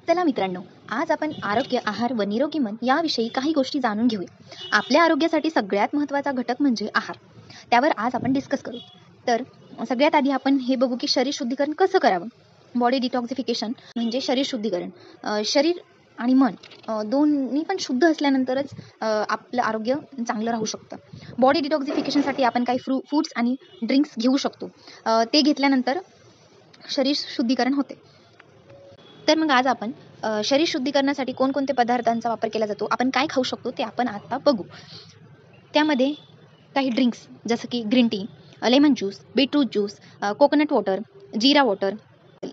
चला मित्रांनो, आज आपण आरोग्य, आहार व निरोगी मन याविषयी काही गोष्टी जाणून घेऊया. आपल्या आरोग्यासाठी सगळ्यात महत्त्वाचा घटक म्हणजे आहार. त्यावर आज आपण डिस्कस करू. तर सगळ्यात आधी आपण हे बघू की शरीर शुद्धीकरण कसं करावं. बॉडी डिटॉक्सिफिकेशन म्हणजे शरीर शुद्धीकरण. शरीर आणि मन दोन्ही पण शुद्ध असल्यानंतरच आपलं आरोग्य चांगलं राहू शकतं. बॉडी डिटॉक्सिफिकेशनसाठी आपण काही फूड्स आणि ड्रिंक्स घेऊ शकतो. ते घेतल्यानंतर शरीर शुद्धीकरण होते. तर मग आज आपण शरीर शुद्धीकरणासाठी कोणकोणते पदार्थांचा वापर केला जातो, आपण काय खाऊ शकतो ते आपण आता बघू. त्यामध्ये काही ड्रिंक्स जसं की green tea, lemon juice, beetroot juice, coconut water, जीरा वॉटर,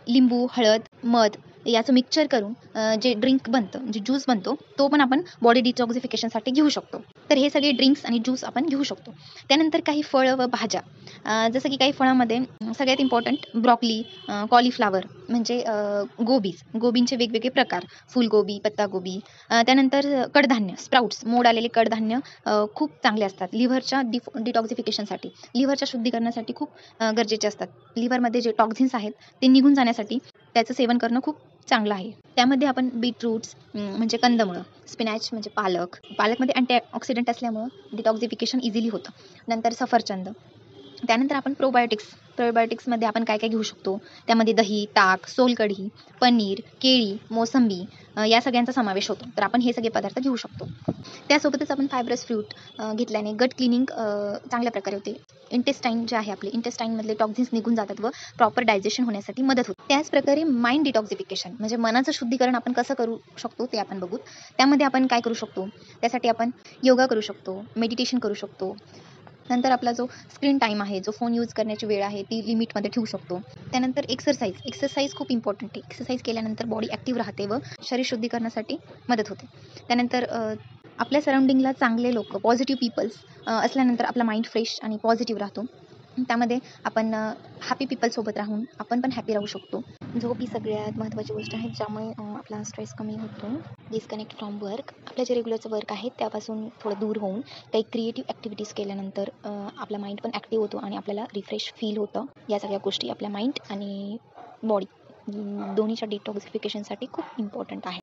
लिंबू, हळद, मध याचं मिक्सचर करून जे ड्रिंक बनतं, जे ज्यूस बनतो, तो पण आपण बॉडी डिटॉक्सिफिकेशनसाठी घेऊ शकतो. तर हे सगळे ड्रिंक्स आणि ज्यूस आपण घेऊ शकतो. त्यानंतर काही फळं व भाज्या, जसं की काही फळामध्ये सगळ्यात इम्पॉर्टंट ब्रॉकली, कॉलीफ्लॉवर म्हणजे गोबींचे वेगवेगळे प्रकार, फुलगोबी, पत्तागोबी. त्यानंतर कडधान्य, स्प्राउट्स, मोड आलेले कडधान्य खूप चांगले असतात लिव्हरच्या डिटॉक्सिफिकेशनसाठी, लिव्हरच्या शुद्धीकरणासाठी खूप गरजेचे असतात. लिव्हरमध्ये जे टॉक्झिन्स आहेत ते निघून जाण्यासाठी त्याचं सेवन करणं खूप चांगलं आहे. त्यामध्ये आपण बीटरूट्स म्हणजे कंदमुळं, स्पिनॅच म्हणजे पालकमध्ये अँटीऑक्सिडंट असल्यामुळं डिटॉक्सिफिकेशन इझिली होतं. नंतर सफरचंद. त्यानंतर आपण प्रोबायोटिक्समध्ये आपण काय काय घेऊ शकतो. त्यामध्ये दही, ताक, सोलकढी, पनीर, केळी, मोसंबी या सगळ्यांचा समावेश होतो. तर आपण हे सगळे पदार्थ घेऊ शकतो. त्यासोबतच आपण फायब्रस फ्रूट घेतल्याने गट क्लिनिंग चांगल्या प्रकारे होते. इंटेस्टाईन जे आहे आपले इंटेस्टाईनमधले टॉक्झिन्स निघून जातात व प्रॉपर डायजेशन होण्यासाठी मदत होते. त्याचप्रकारे माइंड डिटॉक्सिफिकेशन म्हणजे मनाचं शुद्धीकरण आपण कसं करू शकतो ते आपण बघू. त्यामध्ये आपण काय करू शकतो, त्यासाठी आपण योगा करू शकतो, मेडिटेशन करू शकतो. नंतर आपला जो स्क्रीन टाईम आहे, जो फोन यूज करण्याची वेळ आहे ती लिमिटमध्ये ठेवू शकतो. त्यानंतर एक्सरसाइज खूप इम्पॉर्टंट आहे. एक्सरसाइज केल्यानंतर बॉडी ॲक्टिव्ह राहते व शरीर शुद्धीकरणासाठी मदत होते. त्यानंतर आपल्या सराउंडिंगला चांगले लोक, पॉझिटिव्ह पीपल्स असल्यानंतर आपला माइंड फ्रेश आणि पॉझिटिव्ह राहतो. त्यामध्ये आपण हॅपी पीपलसोबत राहून आपण पण हॅपी राहू शकतो. झोप ही सगळ्यात महत्त्वाची गोष्ट आहे, ज्यामुळे आपला स्ट्रेस कमी होतो. डिस्कनेक्ट फ्रॉम वर्क, आपलं जे रेग्युलरचं वर्क आहे त्यापासून थोडं दूर होऊन काही क्रिएटिव्ह ॲक्टिव्हिटीज केल्यानंतर आपला माइंड पण ॲक्टिव्ह होतो आणि आपल्याला रिफ्रेश फील होतं. या सगळ्या गोष्टी आपल्या माइंड आणि बॉडी दोन्हीच्या डिटॉक्सिफिकेशनसाठी खूप इम्पॉर्टंट आहे.